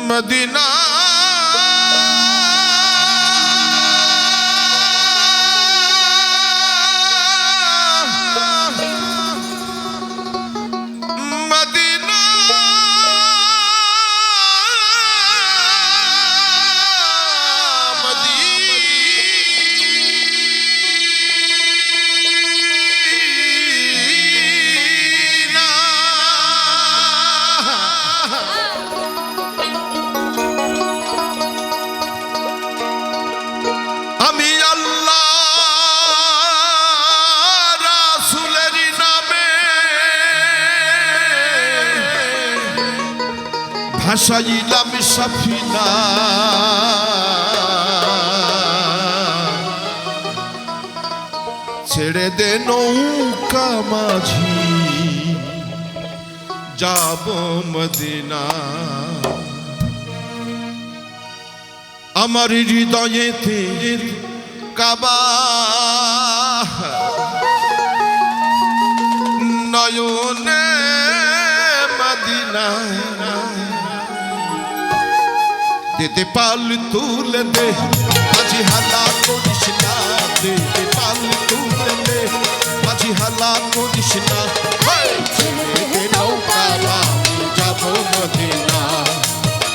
Medina ভাসাইলাম Safina ছেড়ে দে নৌকা মাঝি যাব মদিনা আমার হৃদয়েতে কাবা নয়নে মদিনা দিতে পাল তুলে দে মাঝি হালা করিস না দিতে পাল তুলে দে মাঝি হালা করিস না ছেড়ে দে নৌকা আমি যাব মদিনা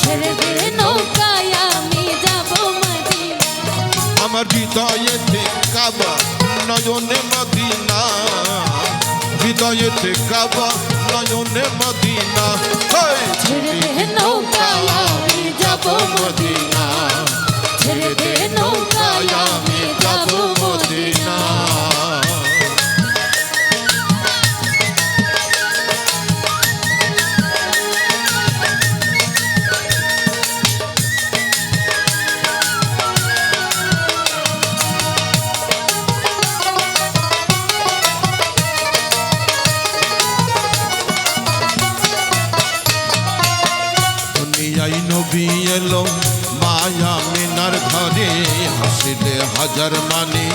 ছেড়ে দে নৌকা আমি যাব মদিনা আমার হৃদয়েতে কাবা নয়নে মদিনা হৃদয়েতে কাবা নয়নে মদিনা ছেড়ে দে নৌকা আমি যাব মদিনা ছেড়ে দে নৌকা আমি যাব মদিনা নবী এলো মায়া মিনার ঘরে হাসিলে হাজার মানে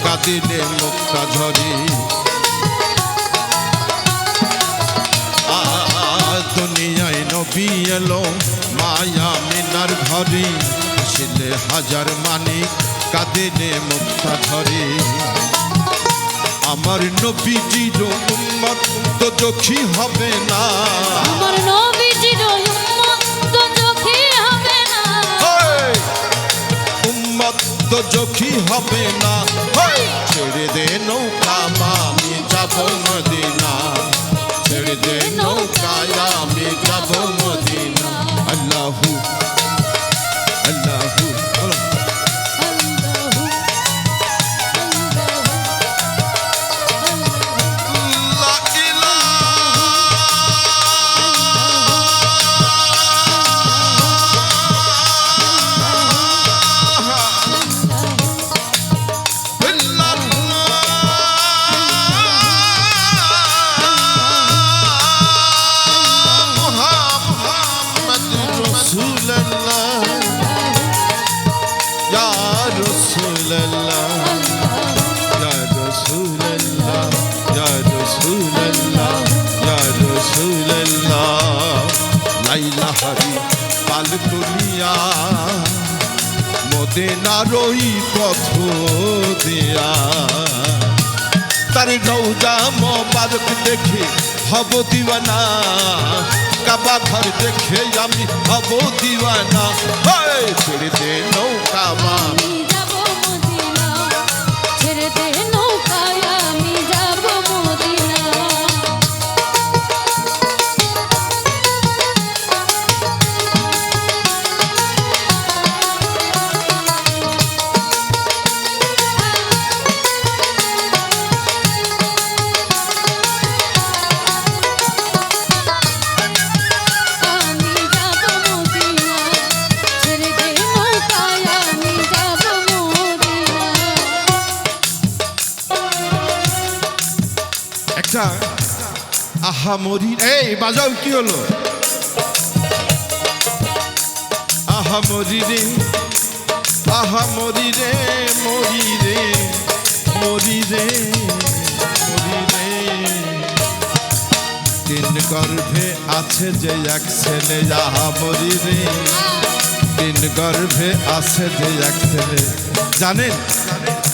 কাঁদিলে মুক্তা ঝরে দুনিয়ায় নবী এলো মায়া মিনার ঘরে হাসিলে হাজার মানে কাঁদিলে মুক্তা ঝরে আমার নবীজির উম্মত তো দুঃখী হবে না আমার নবীজির তো জখি হবে না ছেড়ে দে নৌকা আমি যাব মদিনা ছেড়ে দে নৌকা আমি যাব মদিনা আল্লাহু আল্লাহু পাল তুলিয়া মদিনার ওই পথ দিয়া তার রওজা মোবারক দেখে হব দিওয়ানা কাবা ঘর দেখে আমি হব দিওয়ানা ছেড়ে দে নৌকা আমি যাব মদিনা ছেড়ে দে নৌকা আমি যাব মদিনা আহা মরি এই বাজাও কি হলো আহা মরি রে আহা মরি রে মরি রে মরি রে মরি রে তিন গর্ভে আছে যে এক ছেলে যাহাবরি রে, তিন গর্ভে আছে যে এক ছেলে। জানেন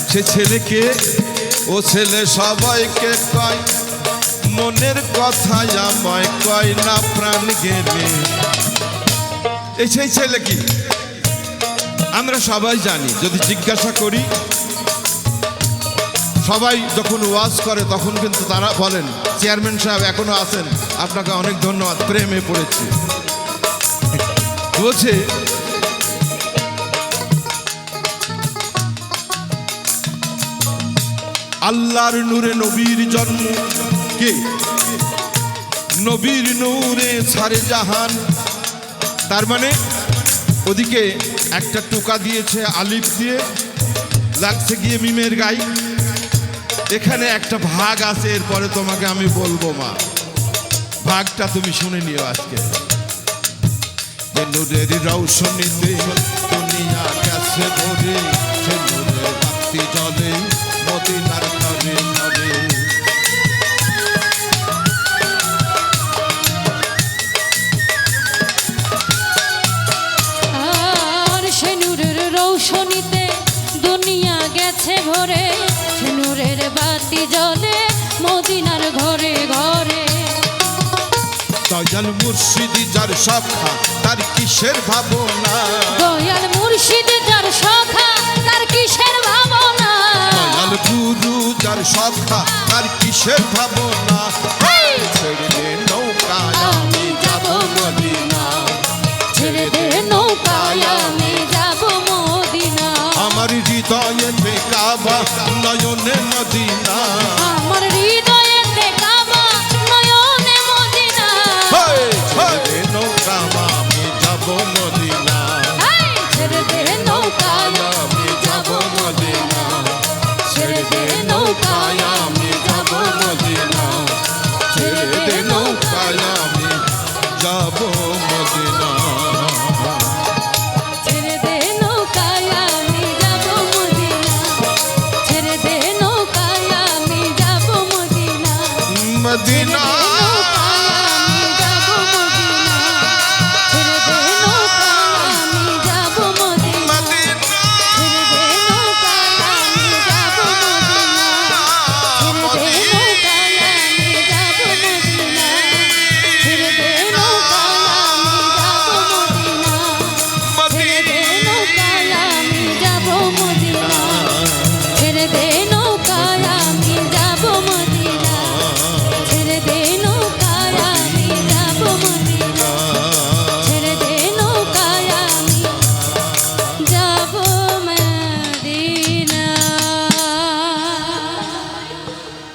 সে ছেলেকে, ও ছেলে সবাইকে কয় মনের কথা আমায় কয় না প্রাণ গেলে। এই সেই ছেলে কি আমরা সবাই জানি, যদি জিজ্ঞাসা করি সবাই যখন ওয়াজ করে তখন কিন্তু তারা বলেন চেয়ারম্যান সাহেব এখনো আছেন, আপনাকে অনেক ধন্যবাদ, প্রেমে পড়েছি। বলছে আল্লাহর নূরে নবীর জন্ম, কে নবীর নূরে সারে জাহান। তার মানে ওদিকে একটা টোকা দিয়েছে আলিফ দিয়ে, লাগছে গিয়ে মিমের গাই, এখানে একটা ভাগ আছে, এরপরে তোমাকে আমি বলবো মা, ভাগটা তুমি শুনে নিও আজকে। যে নূরের রৌশনীতে দুনিয়া গেছে ভরে, সে নূরের বাতি জ্বলে মদিনার ঘরে ঘরে। আর সে নূরের রৌশনীতে দুনিয়া গেছে ভরে, সে নূরের বাতি জ্বলে মদিনার ঘরে ঘরে। দয়াল মুর্শিদি যার সখা তার কিসের ভাবনা, দয়াল মুর্শিদ যার সখা তার কিসের ভাবনা, দয়াল গুরু যার সখা তার কিসের ভাবনা। ছেড়ে দে নৌকায় আমি যাব মদিনা, ছেড়ে দে নৌকায় আমি যাব মদিনা। আমার হৃদয়েতে কাবা নয়নে মদিনা, আমার হৃদয়েতে কাবা নয়নে মদিনা। ছেড়ে দে নৌকা আমি যাব মদিনা, ছেড়ে দে নৌকায় আমি যাব মদিনা, ছেড়ে দে নৌকায় আমি যাব মদিনা, ছেড়ে দে নৌকায় আমি যাব